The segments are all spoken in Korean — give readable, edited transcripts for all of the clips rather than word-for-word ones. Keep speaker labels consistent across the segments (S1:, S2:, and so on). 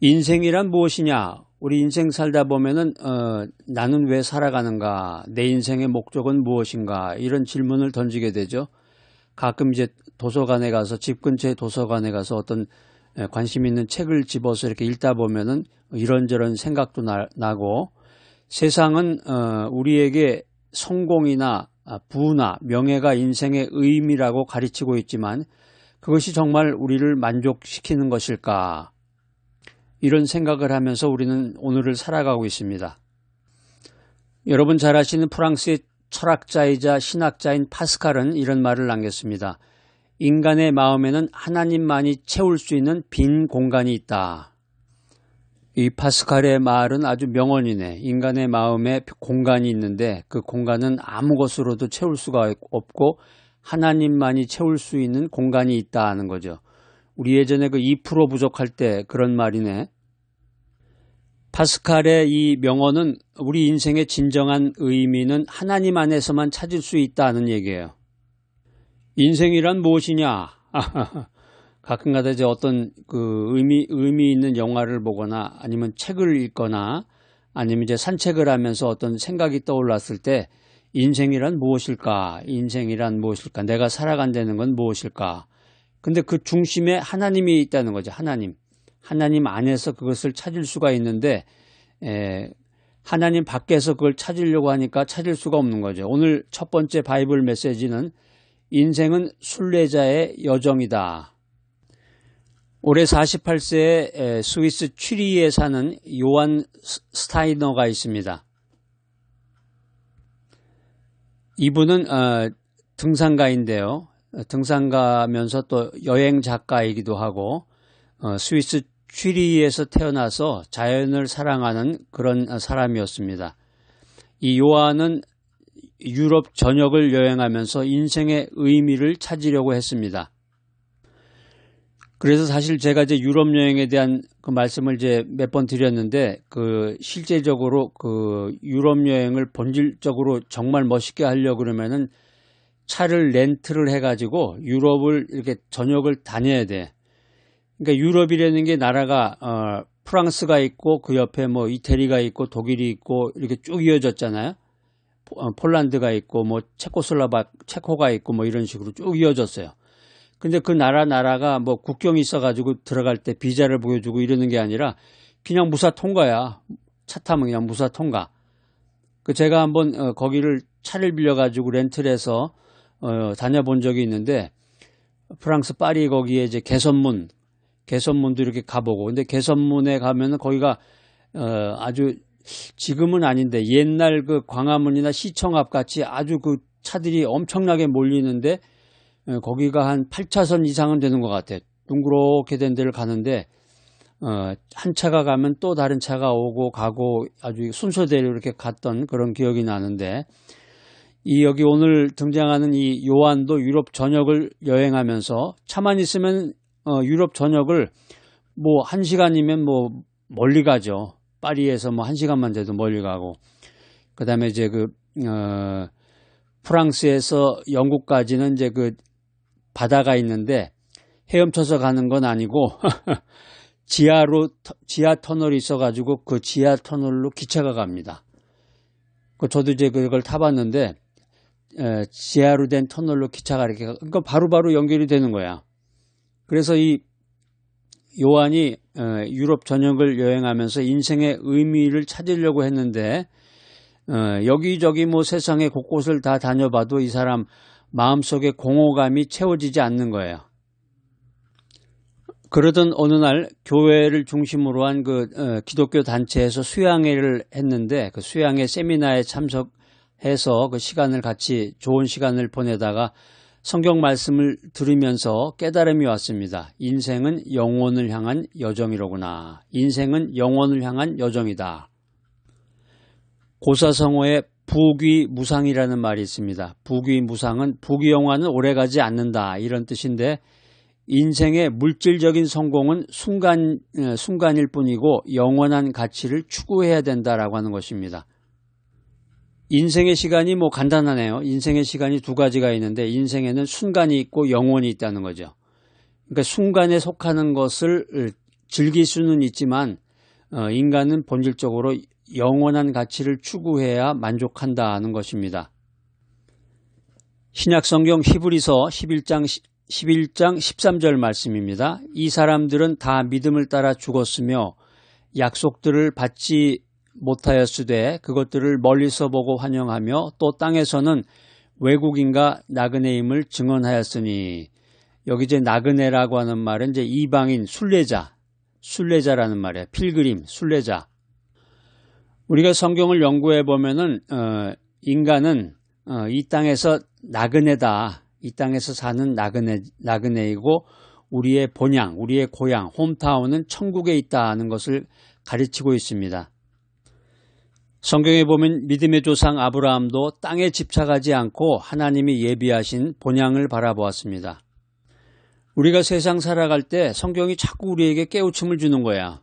S1: 인생이란 무엇이냐? 우리 인생 살다 보면은 나는 왜 살아가는가? 내 인생의 목적은 무엇인가? 이런 질문을 던지게 되죠. 가끔 이제 도서관에 가서 집 근처의 도서관에 가서 어떤 관심 있는 책을 집어서 이렇게 읽다 보면은 이런저런 생각도 나고 세상은 우리에게 성공이나 부나 명예가 인생의 의미라고 가르치고 있지만 그것이 정말 우리를 만족시키는 것일까? 이런 생각을 하면서 우리는 오늘을 살아가고 있습니다. 여러분 잘 아시는 프랑스의 철학자이자 신학자인 파스칼은 이런 말을 남겼습니다. 인간의 마음에는 하나님만이 채울 수 있는 빈 공간이 있다. 이 파스칼의 말은 아주 명언이네. 인간의 마음에 공간이 있는데 그 공간은 아무 것으로도 채울 수가 없고 하나님만이 채울 수 있는 공간이 있다 하는 거죠. 우리 예전에 그 2% 부족할 때 그런 말이네. 파스칼의 이 명언은 우리 인생의 진정한 의미는 하나님 안에서만 찾을 수 있다는 얘기예요. 인생이란 무엇이냐? 가끔가다 이제 어떤 그 의미 있는 영화를 보거나 아니면 책을 읽거나 아니면 이제 산책을 하면서 어떤 생각이 떠올랐을 때 인생이란 무엇일까? 인생이란 무엇일까? 내가 살아간다는 건 무엇일까? 근데 그 중심에 하나님이 있다는 거죠. 하나님 안에서 그것을 찾을 수가 있는데 하나님 밖에서 그걸 찾으려고 하니까 찾을 수가 없는 거죠. 오늘 첫 번째 바이블 메시지는 인생은 순례자의 여정이다. 올해 48세의 스위스 취리히에 사는 요한 스타이너가 있습니다. 이분은 등산가인데요. 등산가면서 또 여행 작가이기도 하고 스위스 취리히에서 태어나서 자연을 사랑하는 그런 사람이었습니다. 이 요한은 유럽 전역을 여행하면서 인생의 의미를 찾으려고 했습니다. 그래서 사실 제가 이제 유럽 여행에 대한 그 말씀을 이제 몇 번 드렸는데 실제적으로 유럽 여행을 본질적으로 정말 멋있게 하려고 그러면은 차를 렌트를 해가지고 유럽을 이렇게 전역을 다녀야 돼. 그러니까 유럽이라는 게 나라가 프랑스가 있고 그 옆에 뭐 이태리가 있고 독일이 있고 이렇게 쭉 이어졌잖아요. 폴란드가 있고 뭐 체코가 있고 뭐 이런 식으로 쭉 이어졌어요. 근데 그 나라가 뭐 국경이 있어가지고 들어갈 때 비자를 보여주고 이러는 게 아니라 그냥 무사 통과야. 차 타면 그냥 무사 통과. 제가 한번 거기를 차를 빌려가지고 렌트를 해서 다녀본 적이 있는데 프랑스 파리 거기에 이제 개선문도 이렇게 가보고 근데 개선문에 가면은 거기가 아주 지금은 아닌데 옛날 그 광화문이나 시청 앞 같이 아주 그 차들이 엄청나게 몰리는데 거기가 한 8차선 이상은 되는 것 같아요. 둥그렇게 된 데를 가는데 한 차가 가면 또 다른 차가 오고 가고 아주 순서대로 이렇게 갔던 그런 기억이 나는데 여기 오늘 등장하는 이 요한도 유럽 전역을 여행하면서 차만 있으면 유럽 전역을 뭐 1시간이면 뭐 멀리 가죠. 파리에서 뭐 1시간만 돼도 멀리 가고 그 다음에 이제 프랑스에서 영국까지는 이제 바다가 있는데 헤엄쳐서 가는 건 아니고 지하 터널이 있어가지고 그 지하 터널로 기차가 갑니다. 저도 이제 그걸 타봤는데 지하로 된 터널로 기차가 이렇게 그러니까 바로바로 연결이 되는 거야. 그래서 이 요한이 유럽 전역을 여행하면서 인생의 의미를 찾으려고 했는데 여기저기 뭐 세상의 곳곳을 다 다녀봐도 이 사람 마음속에 공허감이 채워지지 않는 거예요. 그러던 어느 날 교회를 중심으로 한 기독교 단체에서 수양회를 했는데 그 수양회 세미나에 참석해서 그 시간을 같이 좋은 시간을 보내다가 성경 말씀을 들으면서 깨달음이 왔습니다. 인생은 영혼을 향한 여정이로구나. 인생은 영혼을 향한 여정이다. 고사성어에 부귀무상이라는 말이 있습니다. 부귀무상은 부귀영화는 오래가지 않는다 이런 뜻인데 인생의 물질적인 성공은 순간일 뿐이고 영원한 가치를 추구해야 된다라고 하는 것입니다. 인생의 시간이 뭐 간단하네요. 인생의 시간이 두 가지가 있는데 인생에는 순간이 있고 영원이 있다는 거죠. 그러니까 순간에 속하는 것을 즐길 수는 있지만 인간은 본질적으로 영원한 가치를 추구해야 만족한다는 것입니다. 신약성경 히브리서 11장 13절 말씀입니다. 이 사람들은 다 믿음을 따라 죽었으며 약속들을 받지 못하였으되 그것들을 멀리서 보고 환영하며 또 땅에서는 외국인과 나그네임을 증언하였으니, 여기 이제 나그네라고 하는 말은 이제 이방인, 순례자라는 말이에요. 필그림, 순례자. 우리가 성경을 연구해 보면은 인간은 이 땅에서 나그네다. 이 땅에서 사는 나그네이고 우리의 본향, 우리의 고향, 홈타운은 천국에 있다는 것을 가르치고 있습니다. 성경에 보면 믿음의 조상 아브라함도 땅에 집착하지 않고 하나님이 예비하신 본향을 바라보았습니다. 우리가 세상 살아갈 때 성경이 자꾸 우리에게 깨우침을 주는 거야.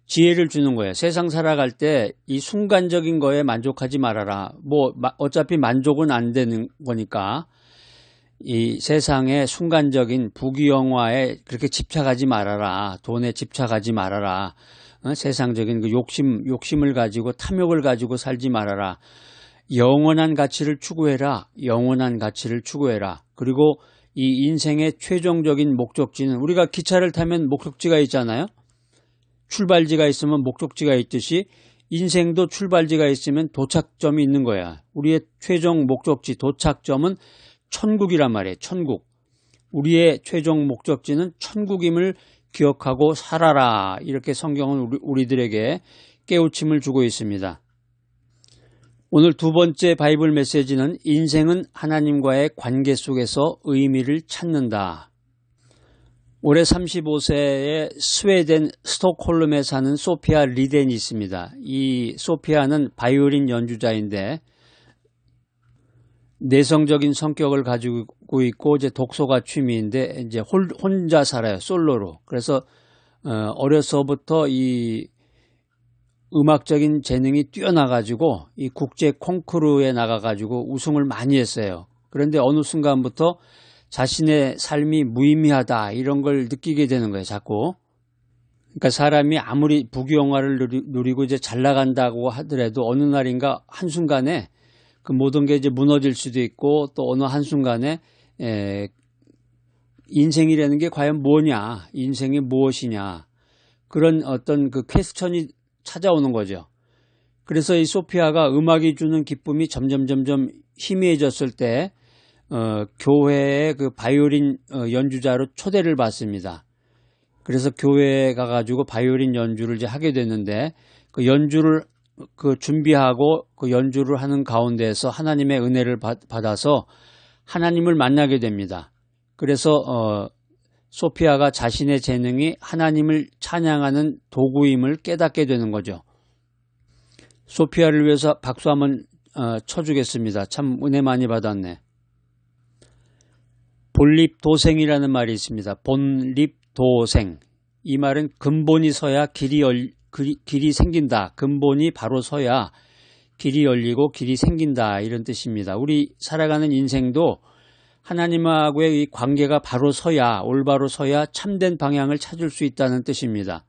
S1: 지혜를 주는 거예요. 세상 살아갈 때 이 순간적인 거에 만족하지 말아라. 어차피 만족은 안 되는 거니까 이 세상의 순간적인 부귀영화에 그렇게 집착하지 말아라. 돈에 집착하지 말아라. 세상적인 그 욕심을 가지고 탐욕을 가지고 살지 말아라. 영원한 가치를 추구해라. 영원한 가치를 추구해라. 그리고 이 인생의 최종적인 목적지는, 우리가 기차를 타면 목적지가 있잖아요. 출발지가 있으면 목적지가 있듯이 인생도 출발지가 있으면 도착점이 있는 거야. 우리의 최종 목적지, 도착점은 천국이란 말이에요. 천국. 우리의 최종 목적지는 천국임을 기억하고 살아라. 이렇게 성경은 우리들에게 깨우침을 주고 있습니다. 오늘 두 번째 바이블 메시지는 인생은 하나님과의 관계 속에서 의미를 찾는다. 올해 35세의 스웨덴 스톡홀름에 사는 소피아 리덴이 있습니다. 이 소피아는 바이올린 연주자인데 내성적인 성격을 가지고 있고 이제 독서가 취미인데 이제 혼자 살아요. 솔로로. 그래서 어려서부터 이 음악적인 재능이 뛰어나가지고 이 국제 콩쿠르에 나가가지고 우승을 많이 했어요. 그런데 어느 순간부터 자신의 삶이 무의미하다 이런 걸 느끼게 되는 거예요. 자꾸. 그러니까 사람이 아무리 부귀영화를 누리고 이제 잘 나간다고 하더라도 어느 날인가 한순간에 그 모든 게 이제 무너질 수도 있고, 또 어느 한순간에 인생이라는 게 과연 뭐냐, 인생이 무엇이냐, 그런 어떤 그 퀘스천이 찾아오는 거죠. 그래서 이 소피아가 음악이 주는 기쁨이 점점 희미해졌을 때 교회의 그 바이올린 연주자로 초대를 받습니다. 그래서 교회에 가가지고 바이올린 연주를 이제 하게 됐는데, 그 연주를 준비하고 그 연주를 하는 가운데에서 하나님의 은혜를 받아서 하나님을 만나게 됩니다. 그래서 소피아가 자신의 재능이 하나님을 찬양하는 도구임을 깨닫게 되는 거죠. 소피아를 위해서 박수 한번 쳐주겠습니다. 참 은혜 많이 받았네. 본립도생이라는 말이 있습니다. 본립도생. 이 말은 근본이 서야 길이 생긴다. 근본이 바로 서야 길이 열리고 길이 생긴다. 이런 뜻입니다. 우리 살아가는 인생도 하나님하고의 이 관계가 바로 서야, 올바로 서야 참된 방향을 찾을 수 있다는 뜻입니다.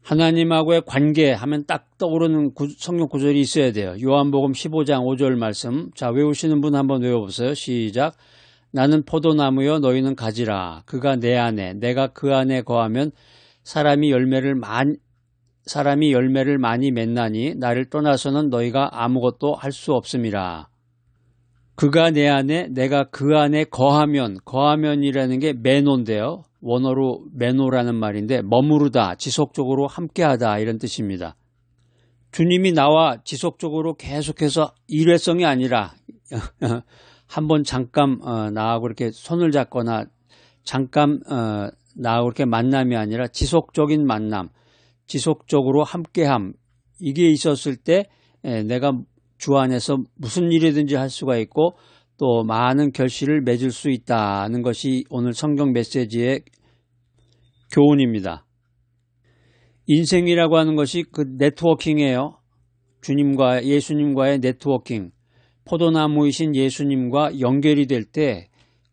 S1: 하나님하고의 관계 하면 딱 떠오르는 성경 구절이 있어야 돼요. 요한복음 15장 5절 말씀. 자, 외우시는 분 한번 외워보세요. 시작. 나는 포도나무여 너희는 가지라. 그가 내 안에, 내가 그 안에 거하면 사람이 열매를 많이 맺나니 나를 떠나서는 너희가 아무것도 할 수 없음이라. 그가 내 안에, 내가 그 안에 거하면이라는 게 매노인데요. 원어로 매노라는 말인데 머무르다, 지속적으로 함께하다 이런 뜻입니다. 주님이 나와 지속적으로 계속해서 일회성이 아니라 한번 잠깐 나하고 이렇게 손을 잡거나 잠깐 나하고 이렇게 만남이 아니라 지속적인 만남, 지속적으로 함께함, 이게 있었을 때 내가 주 안에서 무슨 일이든지 할 수가 있고 또 많은 결실을 맺을 수 있다는 것이 오늘 성경 메시지의 교훈입니다. 인생이라고 하는 것이 그 네트워킹이에요. 예수님과의 네트워킹. 포도나무이신 예수님과 연결이 될 때,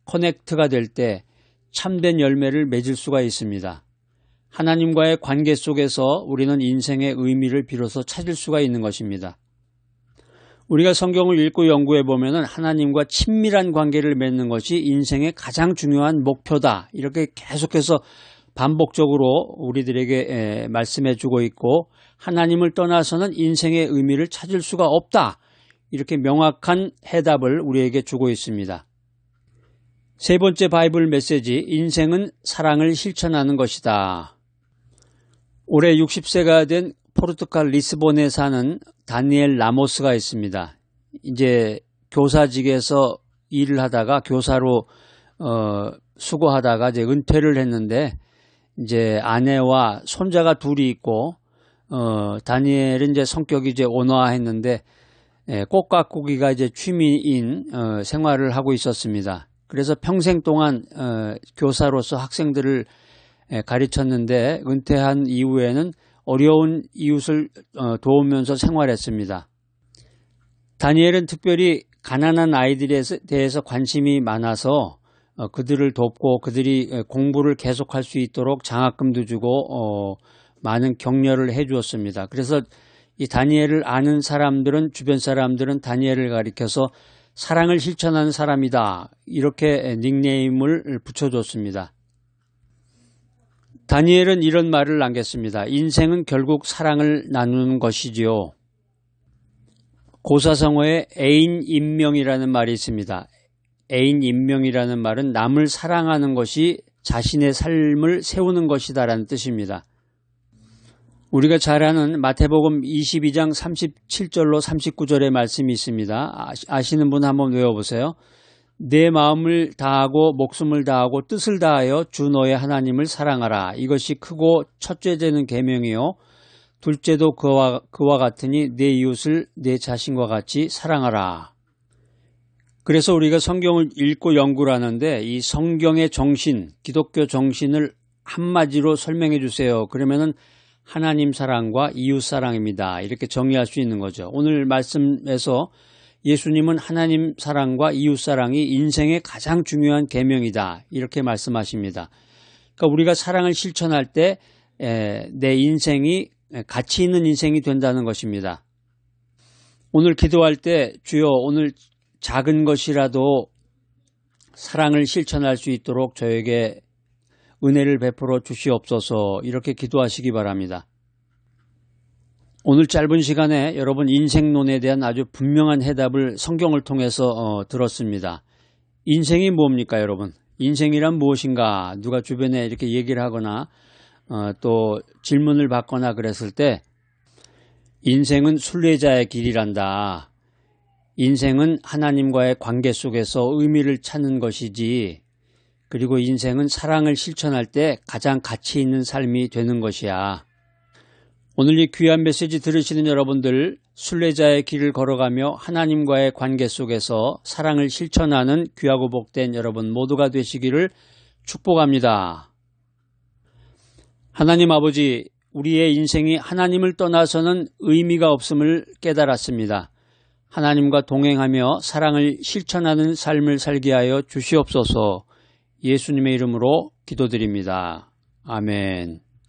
S1: 커넥트가 될 때 참된 열매를 맺을 수가 있습니다. 하나님과의 관계 속에서 우리는 인생의 의미를 비로소 찾을 수가 있는 것입니다. 우리가 성경을 읽고 연구해 보면은 하나님과 친밀한 관계를 맺는 것이 인생의 가장 중요한 목표다. 이렇게 계속해서 반복적으로 우리들에게 말씀해 주고 있고, 하나님을 떠나서는 인생의 의미를 찾을 수가 없다. 이렇게 명확한 해답을 우리에게 주고 있습니다. 세 번째 바이블 메시지, 인생은 사랑을 실천하는 것이다. 올해 60세가 된 포르투갈 리스본에 사는 다니엘 라모스가 있습니다. 이제 교사직에서 일을 하다가 교사로 수고하다가 이제 은퇴를 했는데, 이제 아내와 손자가 둘이 있고, 다니엘은 이제 성격이 이제 온화했는데, 꽃 가꾸기가 이제 취미인 생활을 하고 있었습니다. 그래서 평생 동안 교사로서 학생들을 가르쳤는데, 은퇴한 이후에는 어려운 이웃을 도우면서 생활했습니다. 다니엘은 특별히 가난한 아이들에 대해서 관심이 많아서 그들을 돕고 그들이 공부를 계속할 수 있도록 장학금도 주고 많은 격려를 해 주었습니다. 그래서 이 다니엘을 아는 사람들은, 주변 사람들은 다니엘을 가리켜서 사랑을 실천하는 사람이다, 이렇게 닉네임을 붙여줬습니다. 다니엘은 이런 말을 남겼습니다. 인생은 결국 사랑을 나누는 것이지요. 고사성어에 애인인명이라는 말이 있습니다. 애인인명이라는 말은 남을 사랑하는 것이 자신의 삶을 세우는 것이다라는 뜻입니다. 우리가 잘 아는 마태복음 22장 37절로 39절의 말씀이 있습니다. 아시는 분 한번 외워보세요. 내 마음을 다하고 목숨을 다하고 뜻을 다하여 주 너의 하나님을 사랑하라. 이것이 크고 첫째 되는 계명이요, 둘째도 그와 같으니 내 이웃을 내 자신과 같이 사랑하라. 그래서 우리가 성경을 읽고 연구를 하는데, 이 성경의 정신, 기독교 정신을 한마디로 설명해 주세요. 그러면은 하나님 사랑과 이웃 사랑입니다. 이렇게 정의할 수 있는 거죠. 오늘 말씀에서 예수님은 하나님 사랑과 이웃 사랑이 인생의 가장 중요한 계명이다, 이렇게 말씀하십니다. 그러니까 우리가 사랑을 실천할 때 내 인생이 가치 있는 인생이 된다는 것입니다. 오늘 기도할 때 주여 오늘 작은 것이라도 사랑을 실천할 수 있도록 저에게 은혜를 베풀어 주시옵소서, 이렇게 기도하시기 바랍니다. 오늘 짧은 시간에 여러분 인생론에 대한 아주 분명한 해답을 성경을 통해서 들었습니다. 인생이 뭡니까 여러분? 인생이란 무엇인가? 누가 주변에 이렇게 얘기를 하거나 또 질문을 받거나 그랬을 때, 인생은 순례자의 길이란다. 인생은 하나님과의 관계 속에서 의미를 찾는 것이지, 그리고 인생은 사랑을 실천할 때 가장 가치 있는 삶이 되는 것이야. 오늘 이 귀한 메시지 들으시는 여러분들, 순례자의 길을 걸어가며 하나님과의 관계 속에서 사랑을 실천하는 귀하고 복된 여러분 모두가 되시기를 축복합니다. 하나님 아버지, 우리의 인생이 하나님을 떠나서는 의미가 없음을 깨달았습니다. 하나님과 동행하며 사랑을 실천하는 삶을 살게 하여 주시옵소서. 예수님의 이름으로 기도드립니다. 아멘.